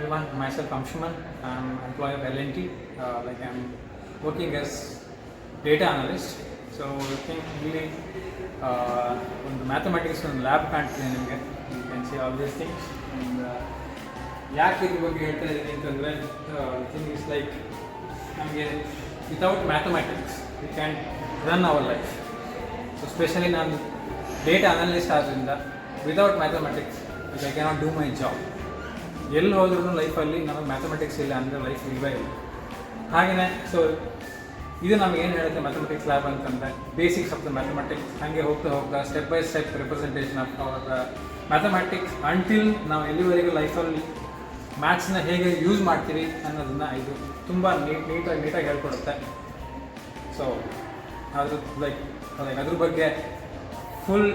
everyone. Myself Amshuman. I'm employee of LNT. I'm working as data analyst. So working really on the mathematics on lab content. You can see all these things. And ಯಾಕೆ ಇದ್ರ ಬಗ್ಗೆ ಹೇಳ್ತಾ ಇದ್ದೀನಿ ಅಂತಂದರೆ thing is like ನಮಗೆ without mathematics we can run our life. So specially ನಾನು data analyst ಆದ್ದರಿಂದ without mathematics I cannot do my job. ಎಲ್ಲಿ ಹೋದ್ರೂ ಲೈಫಲ್ಲಿ ನಮಗೆ ಮ್ಯಾಥಮೆಟಿಕ್ಸ್ ಇಲ್ಲ ಅಂದರೆ ಲೈಫ್ ಇಲ್ಲವೇ ಇಲ್ಲ. ಹಾಗೆಯೇ ಸೊ ಇದು ನಮ್ಗೆ ಏನು ಹೇಳುತ್ತೆ ಮ್ಯಾಥಮೆಟಿಕ್ಸ್ ಲ್ಯಾಬ್ ಅಂತಂದರೆ ಬೇಸಿಕ್ಸ್ ಆಫ್ ದ ಮ್ಯಾಥಮೆಟಿಕ್ಸ್. ಹಾಗೆ ಹೋಗ್ತಾ ಹೋಗ್ತಾ step by step representation of our mathematics until ನಾವು ಎಲ್ಲಿವರೆಗೂ ಲೈಫಲ್ಲಿ ಮ್ಯಾಥ್ಸ್ನ ಹೇಗೆ ಯೂಸ್ ಮಾಡ್ತೀವಿ ಅನ್ನೋದನ್ನು ಇದು ತುಂಬ ನೀಟಾಗಿ ಹೇಳ್ಕೊಡುತ್ತೆ. ಸೊ ಅದ್ರ ಬಗ್ಗೆ ಫುಲ್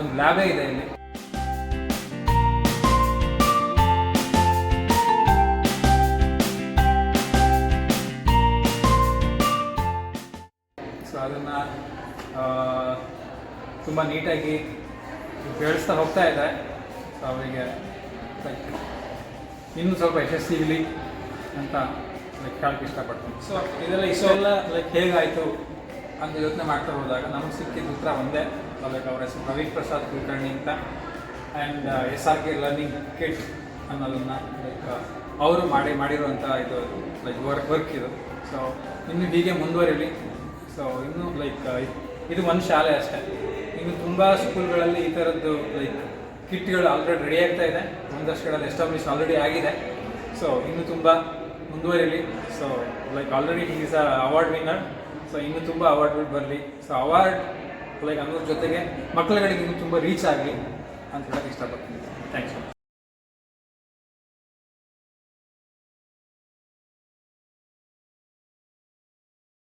ಒಂದು ಲ್ಯಾಬೇ ಇದೆ ಇಲ್ಲಿ. ಸೊ ಅದನ್ನು ತುಂಬ ನೀಟಾಗಿ ಬೆಳೆಸ್ತಾ ಹೋಗ್ತಾ ಇದೆ. ಸೊ ಅವರಿಗೆ ಇನ್ನೂ ಸ್ವಲ್ಪ ಯಶಸ್ವಿಲಿ ಅಂತ ಹೇಳಕ್ಕೆ ಇಷ್ಟಪಡ್ತೀನಿ. ಸೊ ಇಷ್ಟೆಲ್ಲ ಹೇಗಾಯಿತು ಅಂತ ಯೋಚನೆ ಮಾಡ್ತಾ ಹೋದಾಗ ನಮಗೆ ಸಿಕ್ಕಿದ ಉತ್ತರ ಒಂದೇ. ಅವ್ರ ಹೆಸರು ಪ್ರವೀಣ್ ಪ್ರಸಾದ್ ಕುಲಕರ್ಣಿ ಅಂತ. ಆ್ಯಂಡ್ SRK ಲರ್ನಿಂಗ್ ಕಿಟ್ ಅನ್ನೋದನ್ನು ಅವರು ಮಾಡಿರುವಂಥ ಇದು ವರ್ಕ್ ಇದು. ಸೊ ಇನ್ನು ಹೀಗೆ ಮುಂದುವರಿಲಿ. ಸೊ ಇನ್ನೂ ಇದು ಒಂದು ಶಾಲೆ ಅಷ್ಟೇ. ಇನ್ನು ತುಂಬ ಸ್ಕೂಲ್ಗಳಲ್ಲಿ ಈ ಥರದ್ದು ಕಿಟ್ಗಳು ಆಲ್ರೆಡಿ ರೆಡಿ ಆಗ್ತಾ ಇದೆ. ಒಂದಷ್ಟು ಕಡೆ ಎಸ್ಟಾಬ್ಲಿಷ್ ಆಲ್ರೆಡಿ ಆಗಿದೆ. ಸೊ ಇನ್ನು ತುಂಬ ಮುಂದುವರಿಲಿ. So already he is award winner. So ಇನ್ನೂ ತುಂಬ ಅವಾರ್ಡ್ಗಳು ಬರಲಿ. ಸೊ ಅವಾರ್ಡ್ ಅನ್ನೋದ್ರ ಜೊತೆಗೆ ಮಕ್ಕಳುಗಳಿಗೆ ಇನ್ನೂ ತುಂಬ ರೀಚ್ ಆಗಲಿ ಅಂತ ಹೇಳೋಕ್ಕೆ ಇಷ್ಟಪಡ್ತೀನಿ. ಥ್ಯಾಂಕ್ಸ್.